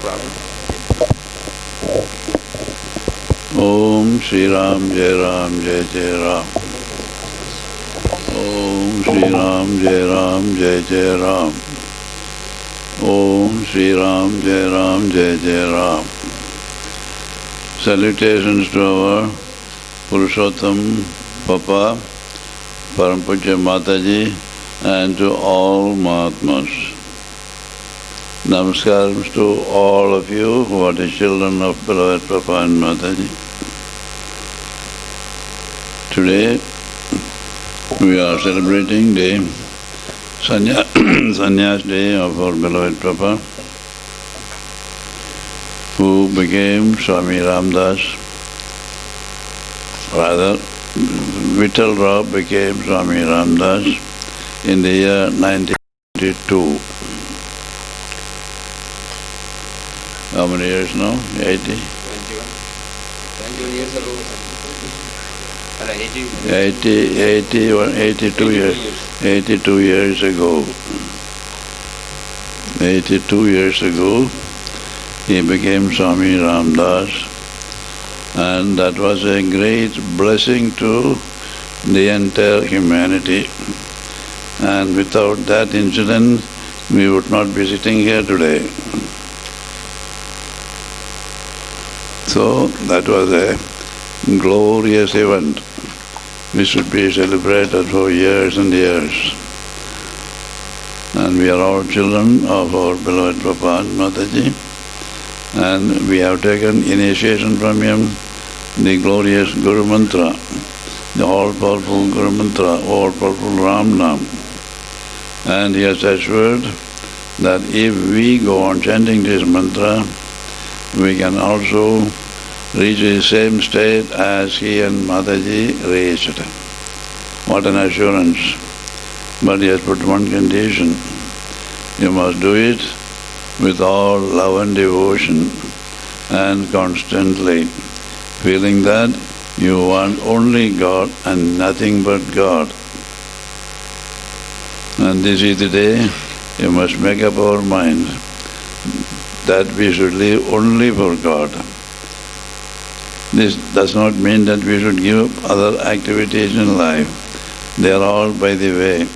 problem. Om Shri Ram Jai Ram Jai Jai Ram. Om Shri Ram Jai Ram Jai Jai Ram. Om Shri Ram Jai Ram Jai Jai Ram. Salutations to our Purushottam Papa, Param Pujya Mataji, and to all Mahatmas. Namaskar to all of you who are the children of beloved Papa and Mataji. Today we are celebrating the Sannyas Day of our beloved Papa, who became Swami Ramdas. Rather, Vittal Rao became Swami Ramdas in the year 1982. How many years now? 80? 21 years ago. 82 years ago. 82 years ago, he became Swami Ramdas, and that was a great blessing to the entire humanity. And without that incident, we would not be sitting here today. So that was a glorious event which should be celebrated for years and years. And we are all children of our beloved Papa and Mataji, and we have taken initiation from him, the glorious Guru Mantra, the all-powerful Guru Mantra, all-powerful Ram Nam. And he has assured that if we go on chanting this mantra, we can also reach the same state as he and Mataji reached. What an assurance. But he has put one condition. You must do it with all love and devotion and constantly, feeling that you want only God and nothing but God. And this is the day you must make up our mind that we should live only for God. This does not mean that we should give up other activities in life. They are all by the way.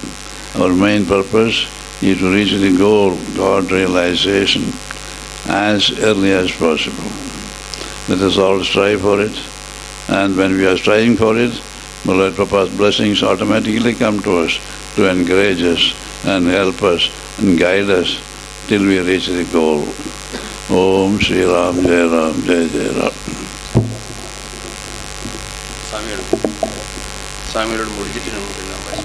Our main purpose is to reach the goal, God realization, as early as possible. Let us all strive for it. And when we are striving for it, Beloved Papa's blessings automatically come to us to encourage us and help us and guide us till we reach the goal. Om Shri Ram Jai Ram Jai Jai Ram. Swamiyodu mudichittu namukku bhai.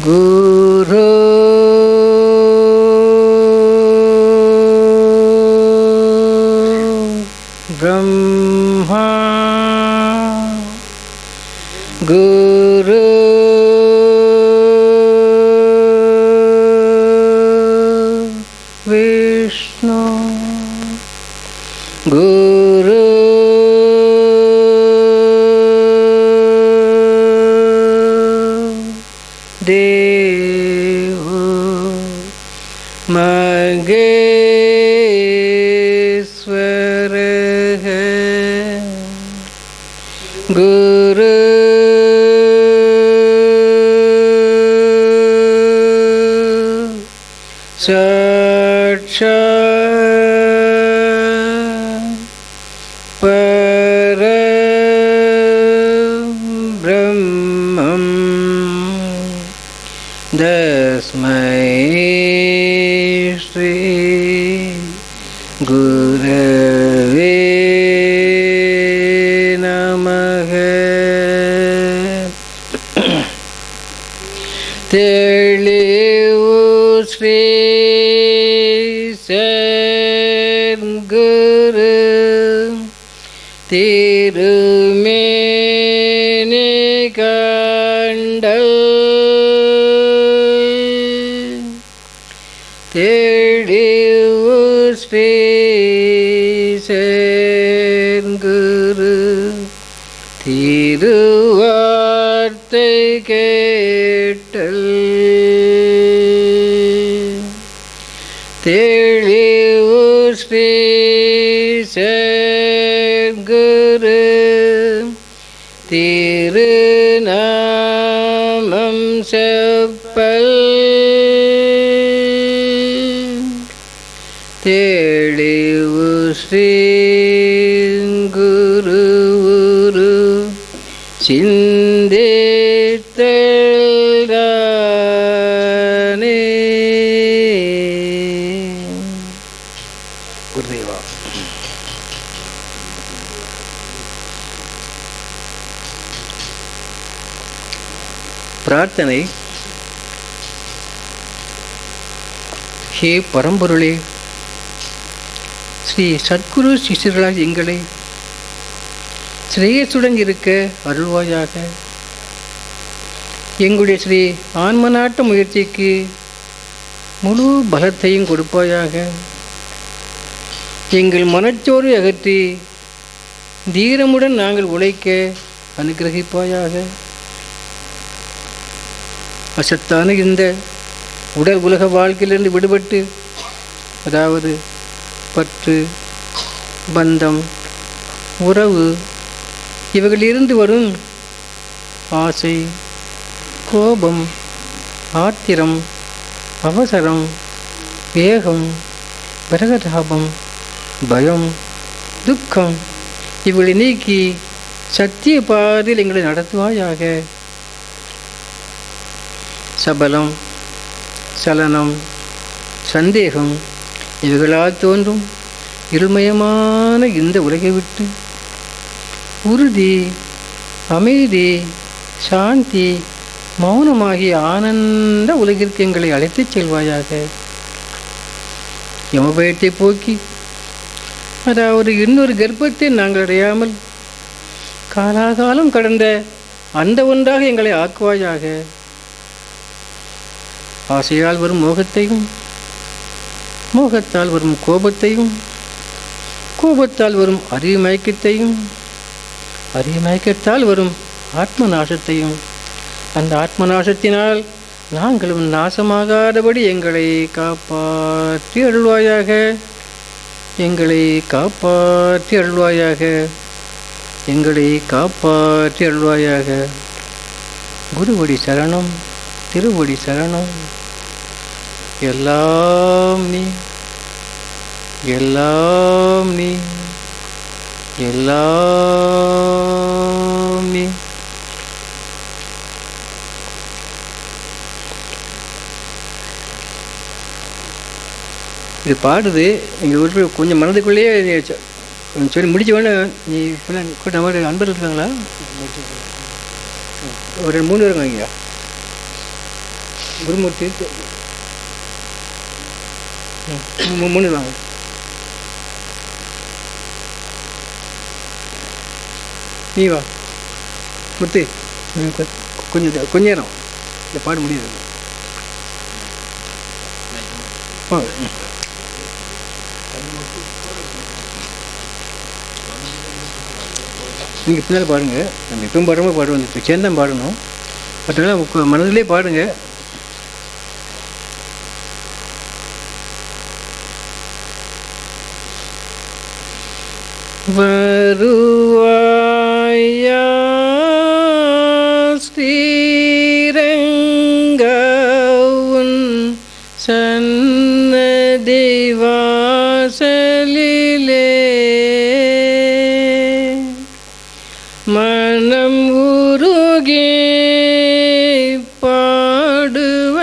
Guru Brahma Guru Vishnu Guru Devo Maheshwara Guru Sakshat Param Brahmam தஸ்மை ஸ்ரீ குரவே நமக. தெளிவு ஸ்ரீ சத்குரு திருமேனி கண்டல் தெளிவு ஸ்ரீ சத்குரு திருவார்த்தை கேட்டல் தெளிவு ஸ்ரீ சத்குரு திருநாமம் செப்பல் தெளிவு ஸ்ரீ குரு குரு சிந்தித்தல்தானே. குருதேவா. பிரார்த்தனை. ஹே பரம்பொருளே, ஸ்ரீ சத்குரு சிஷ்யர்களாக எங்களை ஸ்ரேயசுடன் இருக்க அருள்வாயாக. எங்களுடைய ஸ்ரீ ஆன்மநாட்ட முயற்சிக்கு முழு பலத்தையும் கொடுப்பாயாக. எங்கள் மனச்சோர்வை அகற்றி தீரமுடன் நாங்கள் உழைக்க அனுகிரகிப்பாயாக. அசத்தான இந்த உடல் உலக வாழ்க்கையிலிருந்து விடுபட்டு, அதாவது பற்று, பந்தம், உறவு இவைகளிலிருந்து வரும் ஆசை, கோபம், ஆத்திரம், அவசரம், வேகம், விரகதாபம், பயம், துக்கம் இவைகளை நீக்கி சத்திய பாதையில் எங்களை நடத்துவாயாக. சபலம், சலனம், சந்தேகம் இவைகளால் தோன்றும் இருள்மயமான இந்த உலகை விட்டு உறுதி, அமைதி, சாந்தி, மௌனமாகிய ஆனந்த உலகிற்கு எங்களை அழைத்துச் செல்வாயாக. யமபயத்தை போக்கி, அதாவது இன்னொரு கர்ப்பத்தை நாங்கள் அடையாமல் காலாகாலம் கடந்த அந்த ஒன்றாக எங்களை ஆக்குவாயாக. ஆசையால் வரும் மோகத்தையும், மோகத்தால் வரும் கோபத்தையும், கோபத்தால் வரும் அறிவு மயக்கத்தையும், அறிவு மயக்கத்தால் வரும் ஆத்ம நாசத்தையும், அந்த ஆத்ம நாசத்தினால் நாங்களும் நாசமாகாதபடி எங்களை காப்பாற்றி அருள்வாயாக. எங்களை காப்பாற்றி அருள்வாயாக. எங்களை காப்பாற்றி அருள்வாயாக. குருவடி சரணம், திருவடி சரணம். எல்லாம் நீ, எல்லாம் நீ, எல்லாம் நீ. இது பாடுது எங்கள் ஊர் கொஞ்சம் மனதுக்குள்ளேயே சொல்லி முடிச்ச உடனே நீ நம்ம அன்பர்கள் இருக்காங்களா? ஒரு 3 பேருங்க ஐயா. குருமூர்த்தி 3 வாங்க. நீ வா முத்து, கொஞ்ச நேரம் இந்த பாட முடியாது. நீங்கள் பின்னால் பாடுங்க. நம்ம எப்பவும் பாடுறோமோ பாடுவோம், சேர்ந்தான் பாடணும். மற்றனால மனதிலே பாடுங்க. வருவாயா ஸ்ரீரங்கவுன் சன்னதி வாசலிலே மனம் உருகி பாடுவ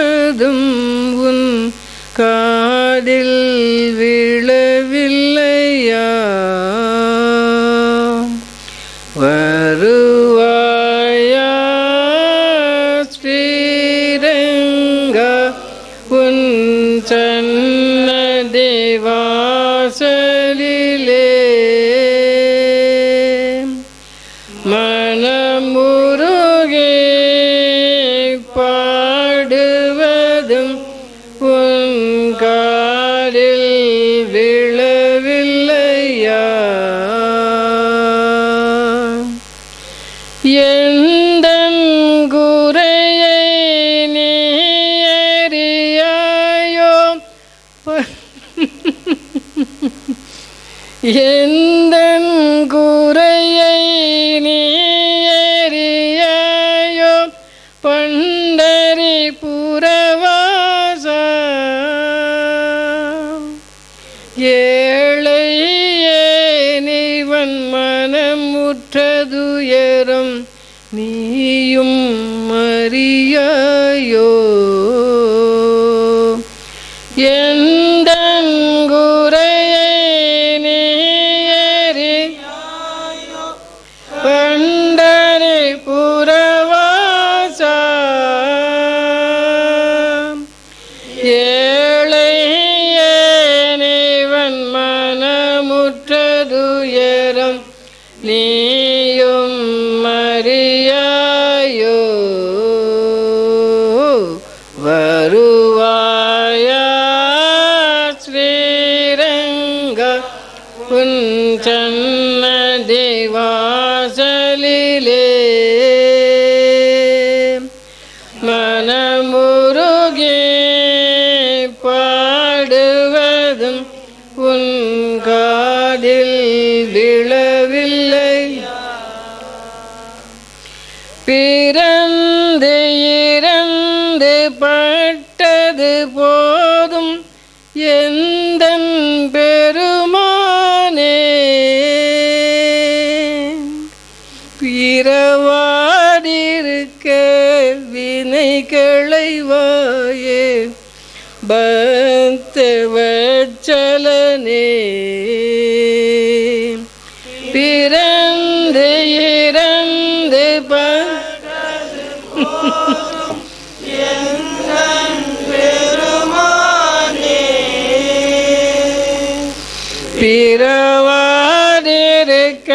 மனமுருகி பாடுவதும் உன் காலில் விழவில்லையா? எந்தன் குறையை நீ அறியாயோ? எந்தன் குறையை நீ அறியாயோ? பண்டரி புரவாசா ஏழையேனிவன் மனமுற்றதுயரம் நீயும் அறியாயோ? எந்தன் குறையை நீ அறியாயோ? பண்டரி புரவாசா ஏழையேனிவன் மனமுற்றதுயரம் நீயும் அறியாயோ? வருவாயா ஸ்ரீரங்க உன் சன்னதி வாசலிலே? மனமுருகி பாடுவதும் உன் காதில் விழவில்லை? பிறந்து இறந்து பட்டது போதும் எந்தன் பெருமானே, பிறவாதிருக்க வினை களைவாயே பக்தவத்சலனே. பிறந்து இறந்து பிறவாதிருக்க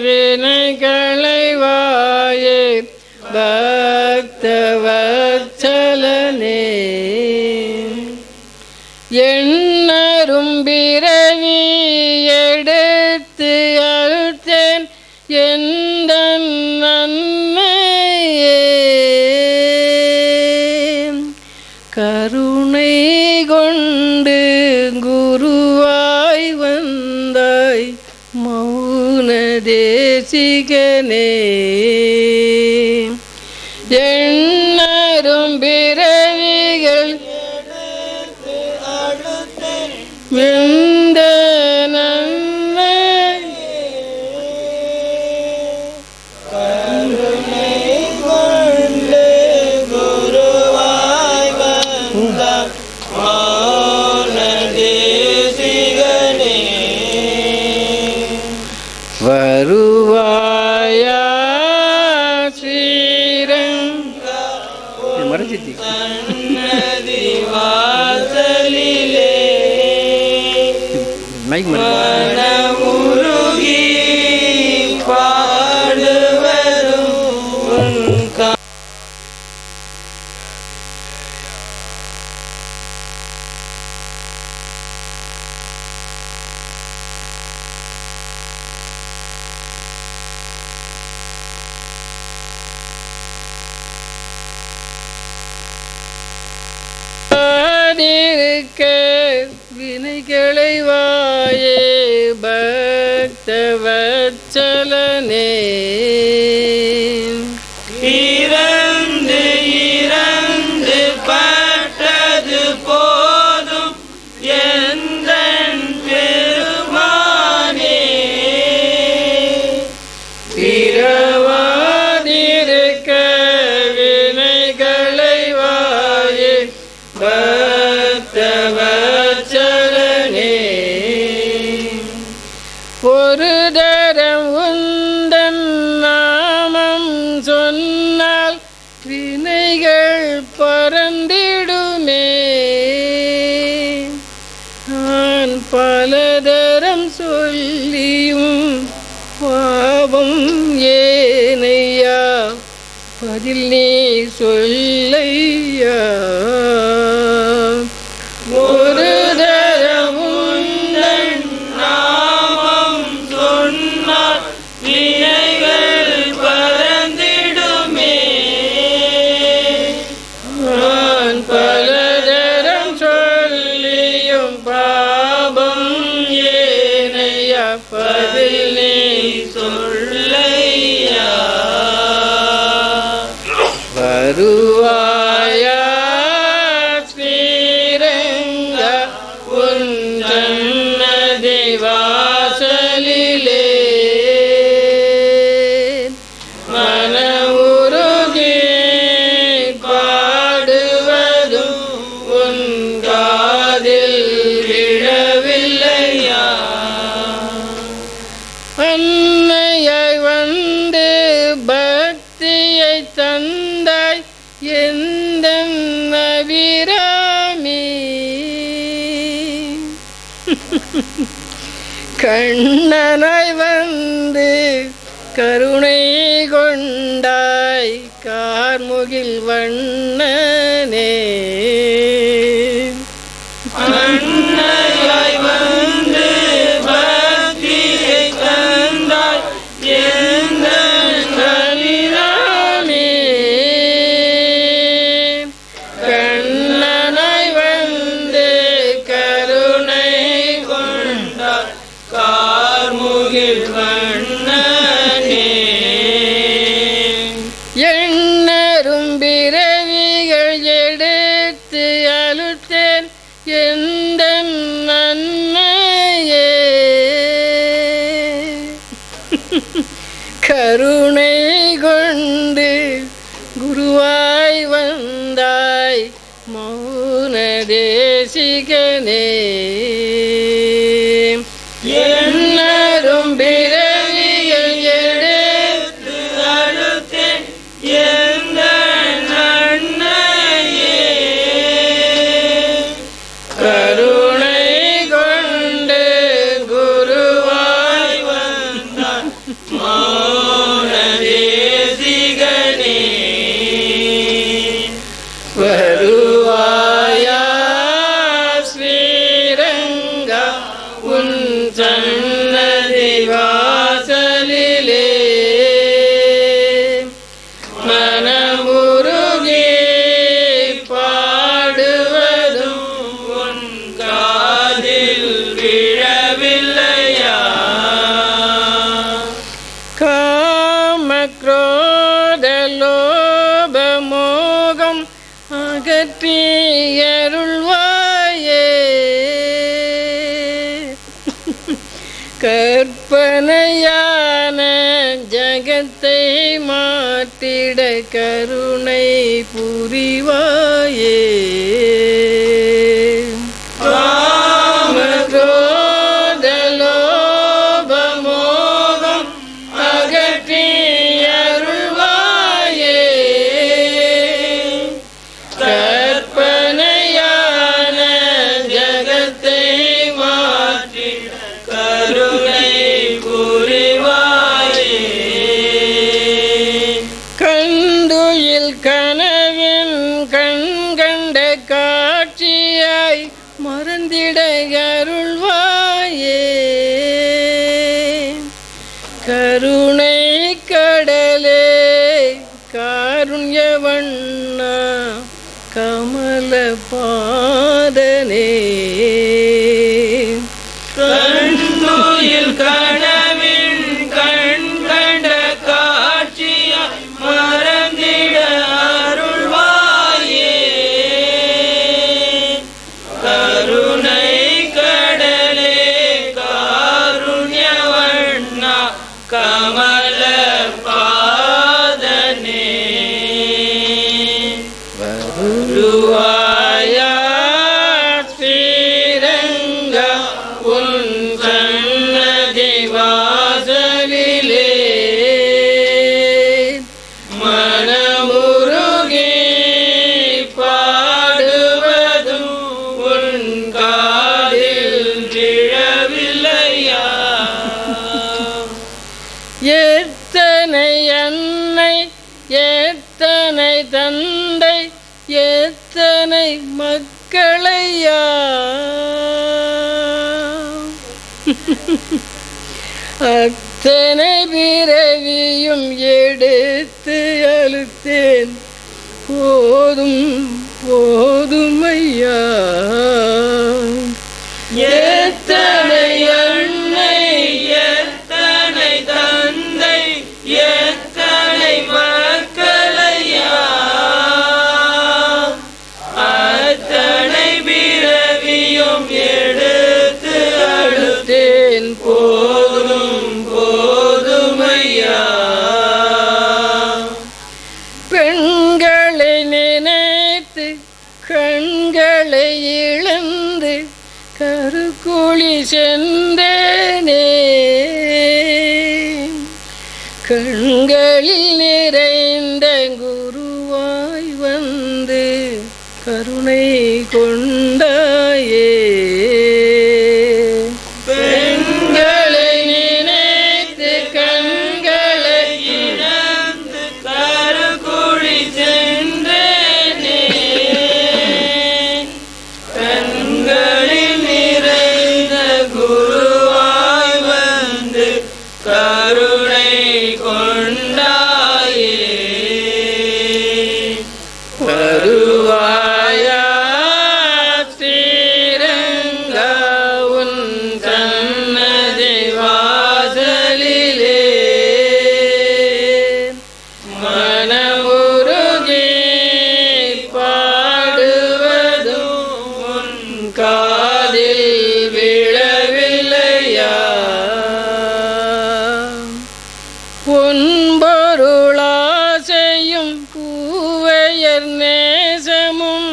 வினை களைவாயே பக்தவத்சலனே. எண்ணரும் பிறவி எடுத்து அழுத்தேன் எந்தன் நன்மையே, கருணை கொண்டு குருவாய் வந்தாய் மௌன தேசிகனே. எண்ணரும் பிறவிகள் எந்த நன்மை வருவாயா ஸ்ரீரங்க மறைஞ்சிச்சு மைக் மனமுருகி பாடுவதும் உன் வினை களைவாயே பக்தவத்சலனே. இறந்து இறந்து பட்டது போதும் எந்தன் பெருமானே, பிறவாதிருக்க வினை களைவாயே பக்தவத்சலனே. ஒரு தரம் உந்தன் நாமம் சொன்னால் வினைகள் பறந்திடுமே. நான் பலதரம் சொல்லியும் பாவம் ஏனை பதில் நீ சொல்லையா. ஒரு தரம் உந்தன் நாமம் சொன்னால் வினைகள் பறந்திடுமே. நான் பலதரம் சொல்லியும் பாபம் ஏனையா, பதில் நீ சொல்லையா. வருவாயா ஸ்ரீரங்க உன் சன்னதி வாசலிலே, மன உருகி பாடுவதும் உன் காதில் விழவில்லையா. அன்னையாய் வந்து பக்தியை தந்தாய் எந்தன் அபிராமி. கண்ணனாய் வந்து கருணை கொண்டாய் கார்முகில் வண்ணனே. அன்னையாய் வந்து பக்தியை தந்தாய் எந்தன் அபிராமி. கண்ணனாய் வந்து கருணை கொண்டாய் கார்முகில் வண்ணனே. எண்ணரும் பிறவிகள் எடுத்து அழுத்தேன் எந்தன் அன்னையே. கருணை கொண்டு குருவாய் வந்தாய் மௌன தேசிகனே. எண்ணரும் பிறவிகள் எடுத்து அழுத்தேன் எந்தன் அன்னையே. கருணை கொண்டு குருவாய் வந்தாய் மௌன தேசிகனே. வருவாயா ஸ்ரீரங்க உன் சன்னதி வாசலிலே, மனமுருகி பாடுவதும் உன் காதில் விழவில்லையா. காம குரோத லோப மோகம் அகற்றி அருள்வாயே. கற்பனையான ஜகத்தை மாற்றிட கருணை புரிவாயே. காம குரோத லோப மோகம் அகற்றி அருள்வாயே. கற்பனையான ஜகத்தை மாற்றிட கருணை புரிவாயே. கண்டுயில் கனவின் கண்கண்ட காட்சியாய் மறந்திட அருள்வாயே. கருணை கடலே காருண்ய வண்ணா கமல பாதனே. கண்ணுயில் கனவின் கண் கண்ட காட்சியா மறந்திட அருள்வாயே. கருணை கடலே காருண்ய வண்ணா கமல பாதனே. வருவாயா ஸ்ரீரங்க உன் சன்னதி வாசலிலே, மனமுருகி பாடுவதும் உன் காதில் விழவில்லையா. எத்தனை அன்னை எத்தனை எத்தனை தந்தை எத்தனை மக்களையா அத்தனை பிறவியும் எடுத்து அழுத்தேன் போதும் போதும் ஐயா எத்தனை அன்னை எத்தனை தந்தை எத்தனை மக்களையா அத்தனை பிறவியும் எடுத்து அழுத்தேன் போதும் போதும் ஐயா பெண்களை நினைத்து கண்களை இழந்து கருக்குழி சென்றேனே கண்களில் நிறைந்த குருவாய் வந்து கருணை கொண்டாயே பெண்களை நினைத்து கண்களை இழந்து கருக்குழி சென்றேனே கண்களில் நிறைந்த குருவாய் வந்து கருணை கொண்டாயே வருவாயா ஸ்ரீரங்கா உன் சன்னதி வாசலிலே மனமுருகி பாடுவதும் உன் காதில் விழவில்லையா பொன்பொருளாசையும் பூவையர் நேசமும்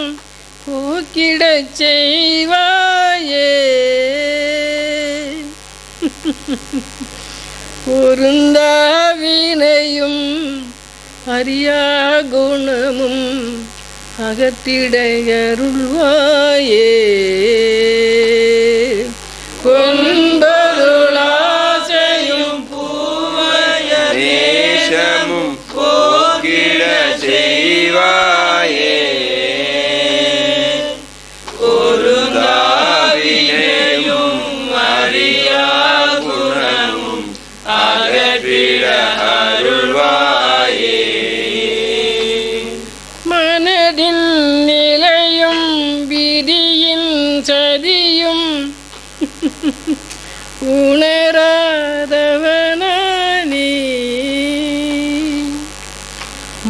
போக்கிடச் செய்வாயே பொருந்தாவினையும் அறியா குணமும் அகத்திட அருள்வாயே பொன்பொருளாசையும் பூவையர் நேசமும் போக்கிட செய்வாயே பொருந்தாவினையும் அறியா குணமும் அகற்றிட அருள்வாயே மனதின் நிலையும் விதியின் சதியும் உணராதவனானி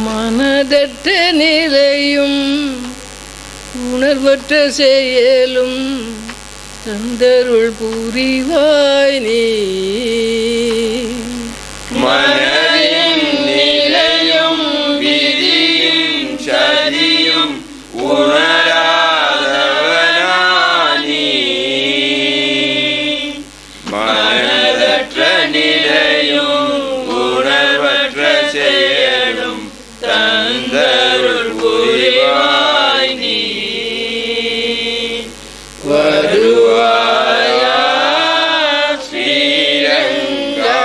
மனதற்ற நிலையும் உணர்வற்ற செயலும் தந்தருள் புரிவாய் நீ மனதின் நிலையும் விதியும் சதியும் உணராதவனானி மனதற்ற நிலையும் உணர்வற்ற செயலும் தந்தருள் புரிவாய் நீ வருவாயா ஸ்ரீரங்கா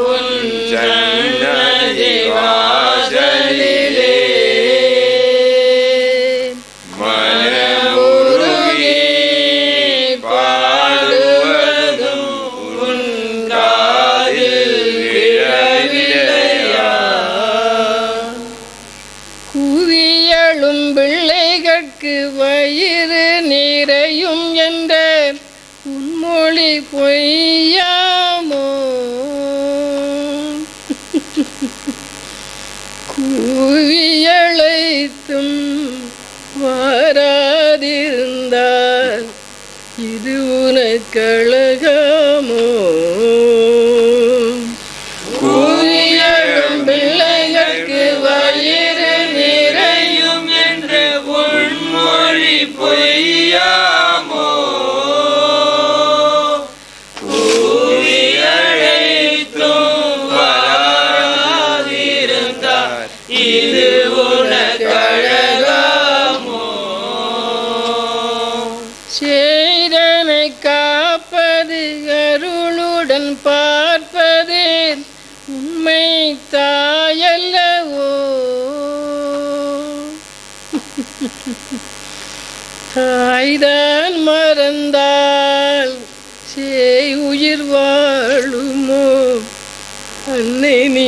உன் சன்னதி வாசலிலே மனமுருகி பாடுவதும் உன் காதில் விழவில்லையா குவியலும் பிள்ளைகட்கு வயிறு நிறையும் என்ற உன்மொழி பொய்யாமோ குவியழைத்தும் வாராதிருந்தால் இது உனக்கழகாமோ குவியலும் பிள்ளைகட்கு வயிறு நிறையும் என்று உன்மொழி பொய்யாமோ கூவியழைத்தும் வராதிருந்தால் இது உனக்கழகாமோ சேரனை காப்பது அருளுடன் பார்ப்பது உண்மை தாயல்லவோ தாய்தான் மறந்தால் சேய் உயிர் வாழுமோ அன்னை நீ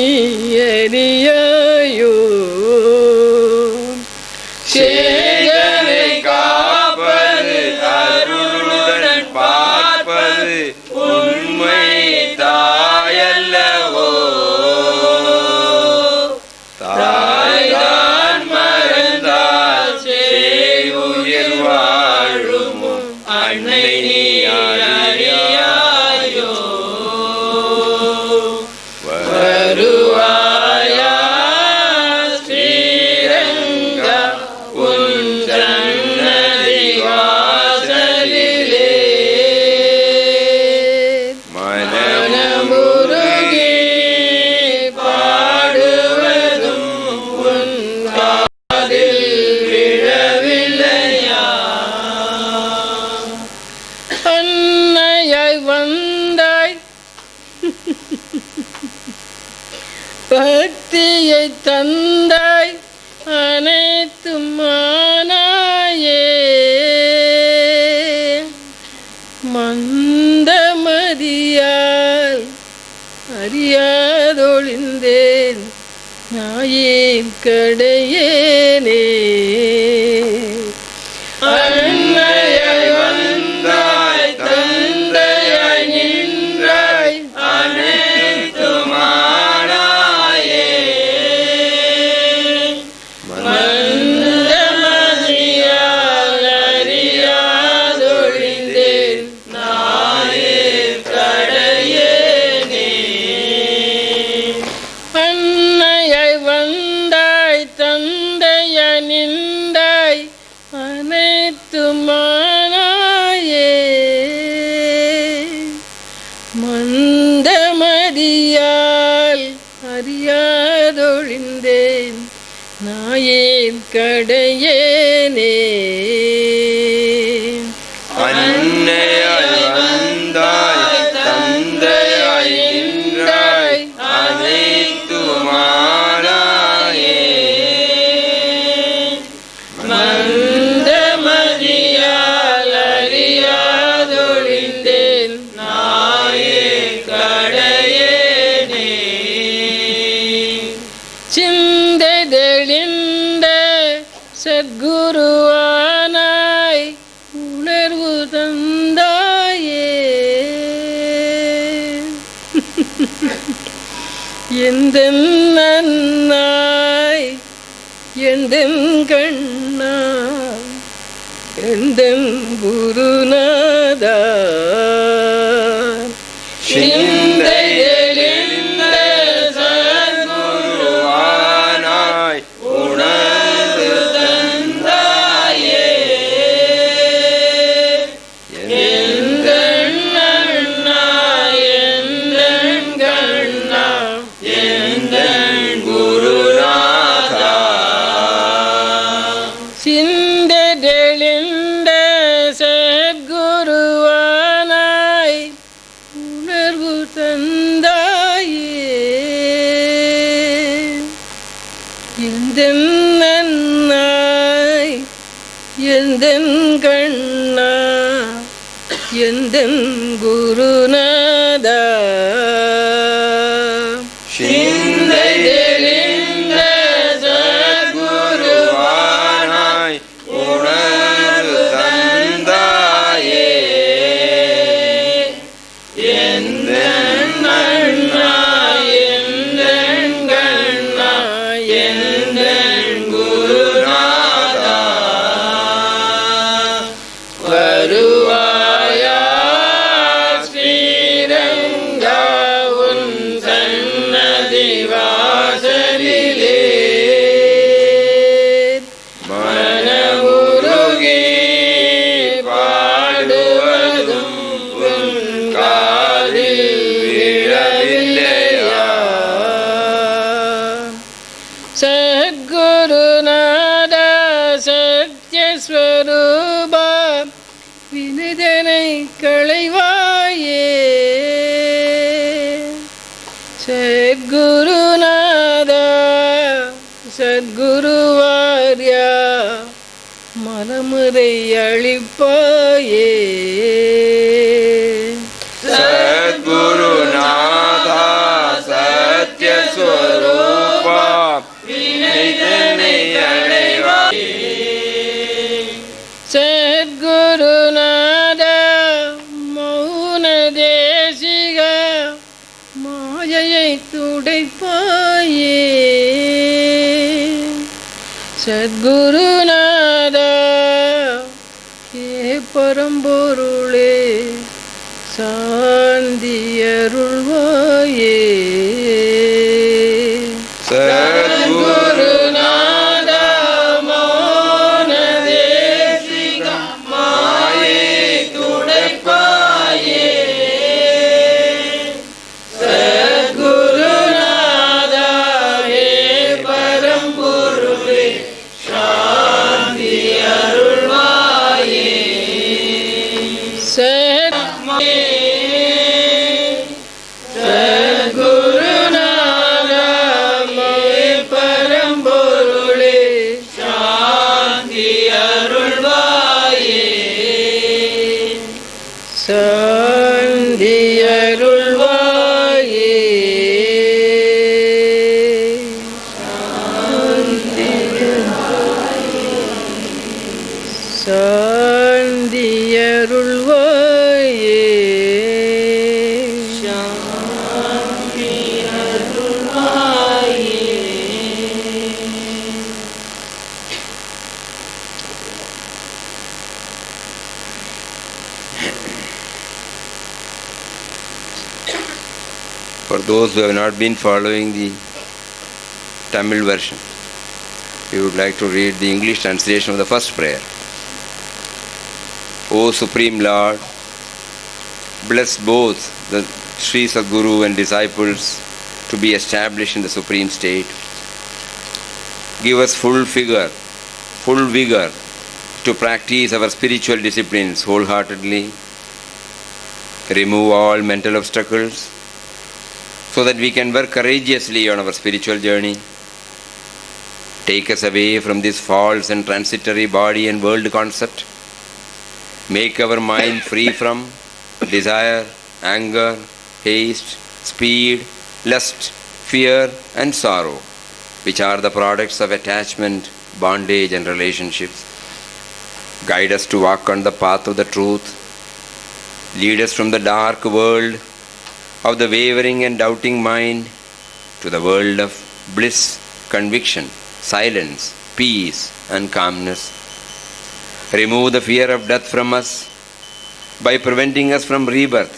அறியாயோ சேகனை காப்பது அருளுடன் பார்ப்பது உண்மை தாயல்லவோ தாய்தான் மறந்தால் சேய் உயிர் வாழுமோ அன்னை நீ அறியாயோ வருவாயா ஸ்ரீரங்கா உன் சன்னதி வாசலிலே மனமுருகி பாடுவதும் உன் காதில் விழவில்லையா அன்னையாய் வந்தாய் பக்தியை தந்தாய் அனைத்தும் மானாயே மந்தமதியால் அறியாதொழிந்தேன் நாயின் கடையேனே அன்னையாய் வந்தாய் தந்தையாய் நின்றாய் அனைத்துமானாயே மந்தமதியால் அறியாதொழிந்தேன் நாயின் கடையேனே அன்னையாய் வந்தாய் தந்தையாய் நின்றாய் அனைத்துமானாயே மந்தமதியால் அறியாதொழிந்தேன் நாயேன் கடையேனே அன்னையாய் வந்தாய் தந்தையாய் நின்றாய் அனைத்துமானாயே மந்தமதியால் அறியாதொழிந்தேன் நாயேன் கடையேனே சிந்தைதெளிந்த சத்குருவானாய் உணர்வு தந்தாயே எந்தன் நன்னாய் எந்தன் கண்ணா எந்தன் குருநாதா சிந்தைதெளிந்த சத்குருவானாய் உணர்ந்து தந்தாயே எந்தன் நன்னா எந்தன் கண்ணா எந்தன் குருநாதா சிந்தைதெளிந்த சத்குருவானாய் உணர்வு தந்தாயே எந்தன் நன்னாய் எந்தன் கண்ணா எந்தன் குருநாதா சிந்தைதெளிந்த சத்குருவானாய் உணர்வு தந்தாயே எந்தன் நன்னா எந்தன் கண்ணா எந்தன் குருநாதா வருவாயா ஸ்ரீரங்கா உன் சன்னதி வாசலிலே மனமுருகி பாடுவதும் உன் காதில் விழவில்லையா சத்குருநாதா சத்யஸ்வரூபா வினிதனை களைவாயே சத்குருநாதா சத்குருவார்யா மனமுறை அளிப்பாயே சத்குருநாதா சத்ய ஸ்வரூபா வினைதனை அடைவாயே சத்குருநாத மௌன தேசிக மாயையை துடைப்பாயே சத்குருநாத ஹே பரம்பொருளே சாந்தியருள்வாயே சத்குருநாத மௌன தேசிக மாயை துடைப்பாயே சத்குருநாத ஹே பரம்பொருளே சாந்தி அருள்வாயே சத்குருநாத மே பரம்பொருளே சாந்தி அருள்வாயே சாந்தியருள்வாயே சாந்தியருள்வாயே For those who have not been following the Tamil version, we would like to read the English translation of the first prayer. O Supreme Lord, bless both the Sri Sadguru and disciples to be established in the Supreme State. Give us full vigor to practice our spiritual disciplines wholeheartedly. Remove all mental obstacles so that we can work courageously on our spiritual journey. Take us away from this false and transitory body and world concept. Make our mind free from desire, anger, haste, speed, lust, fear and sorrow, which are the products of attachment, bondage and relationships. Guide us to walk on the path of the truth. Lead us from the dark world of the wavering and doubting mind to the world of bliss, conviction, silence, peace and calmness. Remove the fear of death from us by preventing us from rebirth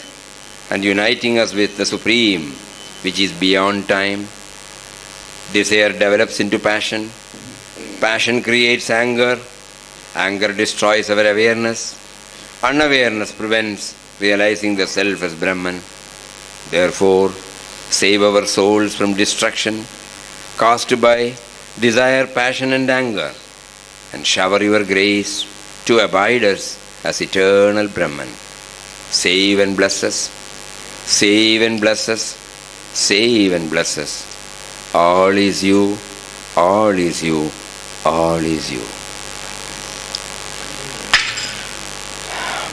and uniting us with the Supreme, which is beyond time. Desire develops into passion. Passion creates anger. Anger destroys our awareness. Unawareness prevents realizing the self as Brahman. Therefore, save our souls from destruction caused by desire, passion and anger, and shower your grace to abide us as eternal Brahman. Save and bless us. Save and bless us. Save and bless us. All is you, all is you, all is you.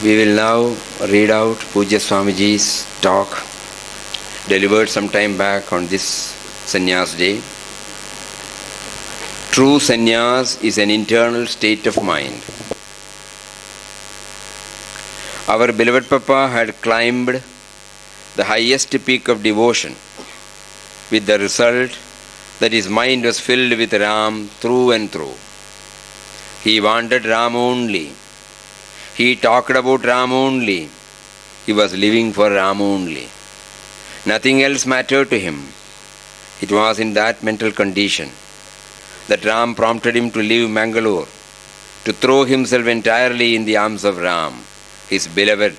We will now read out Pujya Swamiji's talk delivered some time back on this Sannyas Day. True sannyas is an internal state of mind. Our beloved Papa had climbed the highest peak of devotion, with the result that his mind was filled with Ram through and through. He wanted Ram only. He talked about Ram only. He was living for Ram only. Nothing else mattered to him. It was in that mental condition that Ram prompted him to leave Mangalore, to throw himself entirely in the arms of Ram, his beloved.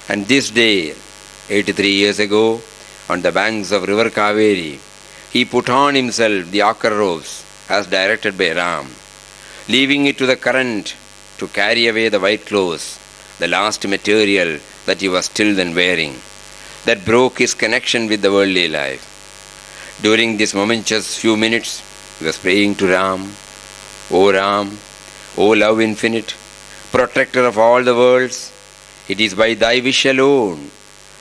And this day, 83 years ago, on the banks of river Kaveri, he put on himself the ochre robes as directed by Ram, leaving it to the current to carry away the white clothes, the last material that he was still then wearing, that broke his connection with the worldly life. During this momentous few minutes, he was praying to Ram, O Ram, O love infinite, protector of all the worlds, it is by thy wish alone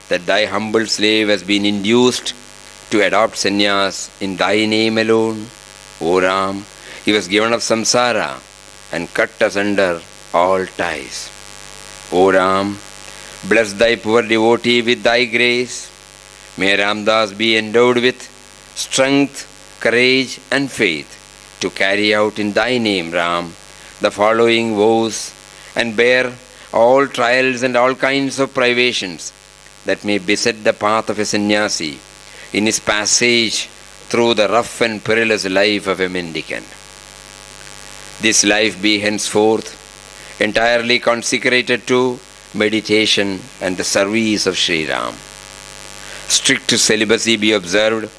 that thy humble slave has been induced to adopt sannyas in thy name alone. O Ram, he was given of samsara and cut asunder all ties. O Ram, bless thy poor devotee with thy grace. May Ramdas be endowed with strength, courage and faith to carry out in thy name, Ram, the following vows and bear all trials and all kinds of privations that may beset the path of a sannyasi in his passage through the rough and perilous life of a mendicant. This life be henceforth entirely consecrated to meditation and the service of Sri Ram. Strict celibacy be observed,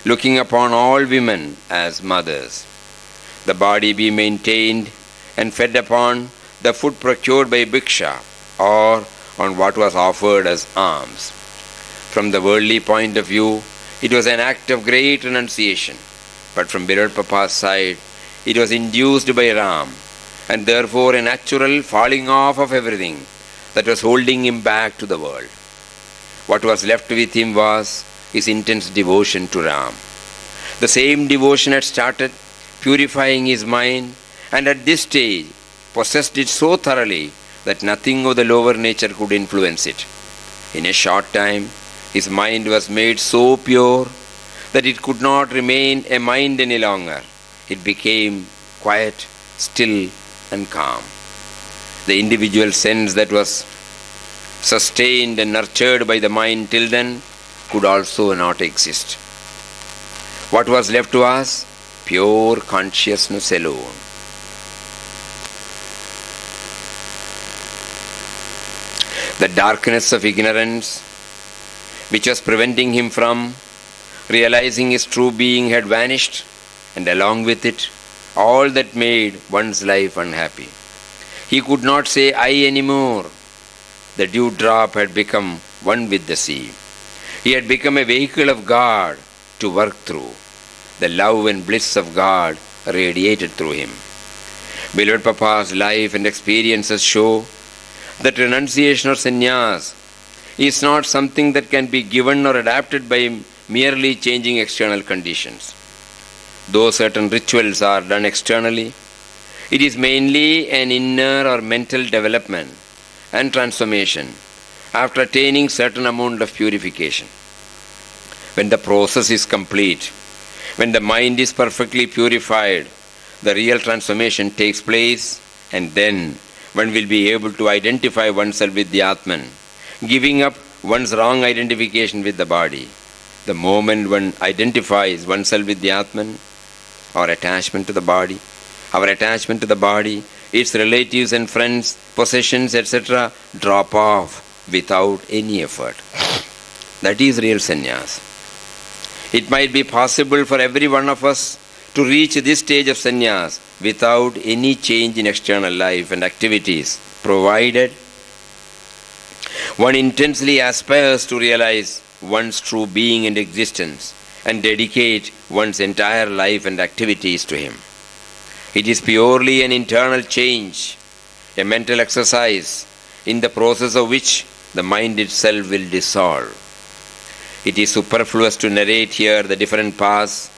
looking upon all women as mothers. The body be maintained and fed upon the food procured by bhiksha or on what was offered as alms. From the worldly point of view, it was an act of great renunciation, but from Birad Papa's side, it was induced by Ram, and therefore a natural falling off of everything that was holding him back to the world. What was left with him was his intense devotion to Ram. The same devotion had started purifying his mind, and at this stage possessed it so thoroughly that nothing of the lower nature could influence it. In a short time, his mind was made so pure that it could not remain a mind any longer. It became quiet, still and calm. The individual sense that was sustained and nurtured by the mind till then could also not exist. What was left to us? Pure consciousness alone. The darkness of ignorance, which was preventing him from realizing his true being, had vanished, and along with it, all that made one's life unhappy. He could not say I anymore. The dewdrop had become one with the sea. He had become a vehicle of God to work through. The love and bliss of God radiated through him. Beloved Papa's life and experiences show that renunciation or sannyas is not something that can be given or adapted by merely changing external conditions. Though certain rituals are done externally, it is mainly an inner or mental development and transformation after attaining certain amount of purification. When the process is complete, when the mind is perfectly purified, the real transformation takes place, and then one will be able to identify oneself with the Atman, giving up one's wrong identification with the body. The moment one identifies oneself with the Atman, our attachment to the body, its relatives and friends, possessions, etc. drop off without any effort. That is real sannyas. It might be possible for every one of us to reach this stage of sannyas without any change in external life and activities, provided one intensely aspires to realize one's true being and existence and dedicate one's entire life and activities to him. It is purely an internal change, a mental exercise, in the process of which the mind itself will dissolve. It is superfluous to narrate here the different paths,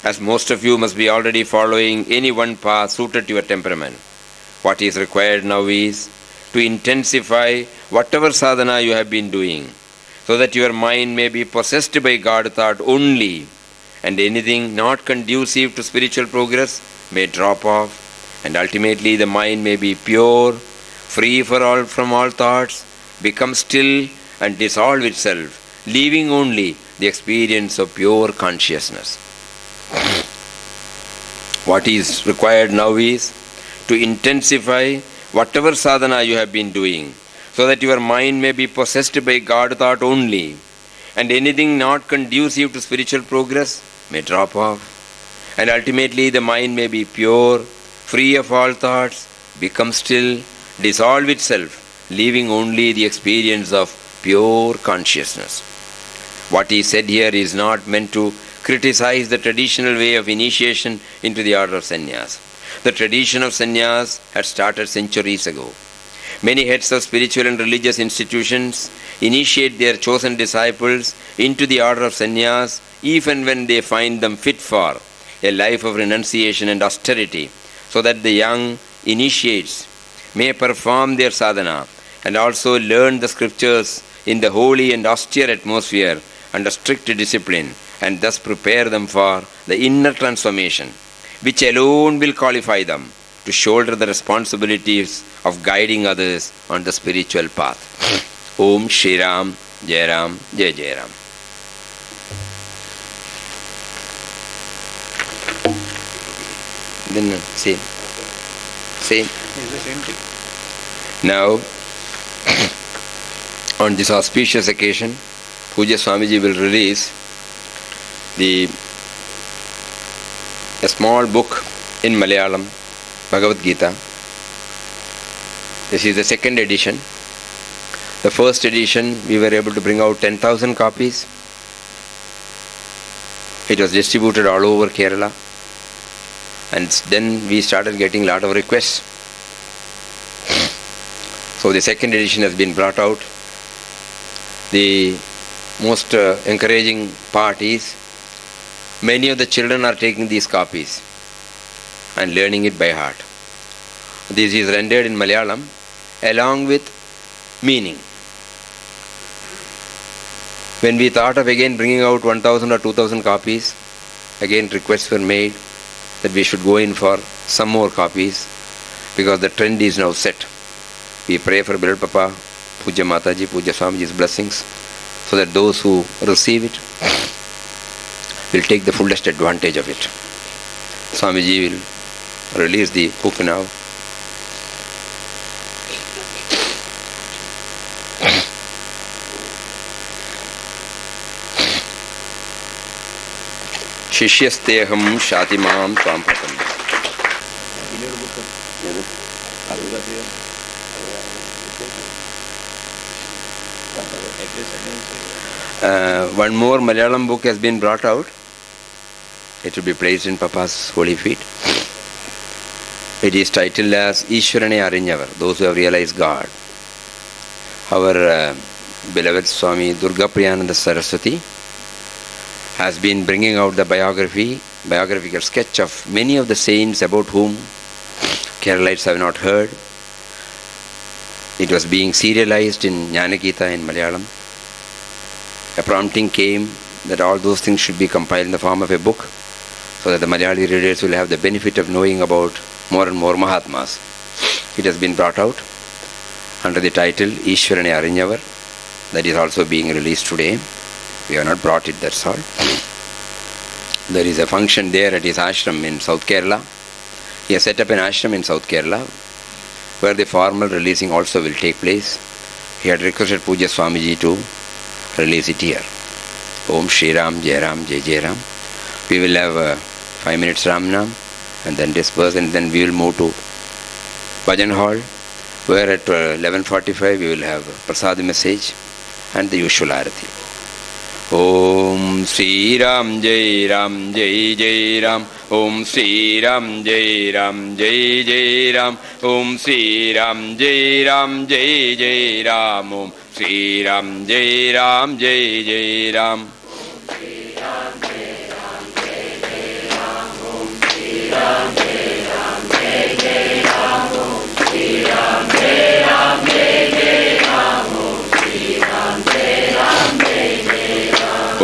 as most of you must be already following any one path suited to your temperament. What is required now is to intensify whatever sadhana you have been doing, so that your mind may be possessed by God thought only, and anything not conducive to spiritual progress may drop off, and ultimately the mind may be pure, free from all thoughts, become still and dissolve itself, leaving only the experience of pure consciousness. What is required now is to intensify whatever sadhana you have been doing, so that your mind may be possessed by God thought only, and anything not conducive to spiritual progress may drop off, and ultimately the mind may be pure, free of all thoughts, become still, dissolve itself, leaving only the experience of pure consciousness. What is said here is not meant to criticize the traditional way of initiation into the order of sannyas. The tradition of sannyas had started centuries ago. Many heads of spiritual and religious institutions initiate their chosen disciples into the order of sannyas even when they find them fit for a life of renunciation and austerity, so that the young initiates may perform their sadhana and also learn the scriptures in the holy and austere atmosphere under strict discipline, and thus prepare them for the inner transformation, which alone will qualify them to shoulder the responsibilities of guiding others on the spiritual path. Om Shri Ram, Jai Ram, Jai Jai Ram. Then same. Now, on this auspicious occasion, Pujya Swamiji will release a small book in Malayalam, Bhagavad Gita. This is the second edition. The first edition, we were able to bring out 10,000 copies. It was distributed all over Kerala. And then we started getting a lot of requests. So the second edition has been brought out. The most encouraging part is many of the children are taking these copies and learning it by heart. This is rendered in Malayalam along with meaning. When we thought of again bringing out 1,000 or 2,000 copies, again requests were made that we should go in for some more copies because the trend is now set. We pray for Biral Papa, Pujya Mataji, Pujya Swamiji's blessings, so that those who receive it will take the fullest advantage of it. Swamiji will release the book now. Shishyasteham Shatimam Swampatam. One more Malayalam book has been brought out. It will be placed in Papa's holy feet. It is titled as Ishwarane Arinyavar, those who have realized God. Our beloved Swami Durga Priyananda Saraswati has been bringing out the biographical sketch of many of the saints about whom Keralites have not heard. It was being serialized in Jnanagita in Malayalam. A prompting came that all those things should be compiled in the form of a book so that the Malayali readers will have the benefit of knowing about more and more Mahatmas. It has been brought out under the title Ishwarane Arinyavar. That is also being released today. We have not brought it, that's all. There is a function there at his ashram in South Kerala. He has set up an ashram in South Kerala where the formal releasing also will take place. He had requested Pujya Swamiji to release it here. Om Shri Ram, Jai Ram, Jai Jai Ram. We will have 5 minutes Ram Nam and then disperse, and then we will move to Bhajan Hall where at 11:45 we will have Prasad message and the usual Arati. Om Sri Ram Jai Ram Jai Jai Ram. Om Sri Ram Jai Ram Jai Jai Ram. Om Sri Ram Jai Ram Jai Jai Ram. Om Sri Ram Jai Ram Jai Jai Ram.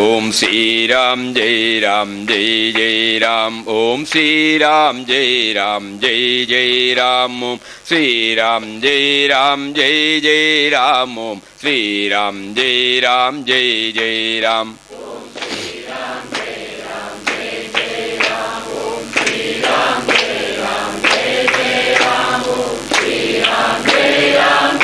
Om Sri Ram Jai Ram Jai Jai Ram. Om Sri Ram Jai Ram Jai Jai Ram. Om Sri Ram Jai Ram Jai Jai Ram. Om Sri Ram Jai Ram Jai Jai Ram. Om Sri Ram Jai Ram Jai Jai Ram. Om Sri Ram Jai Ram Jai Jai Ram. Om Sri Ram Jai Ram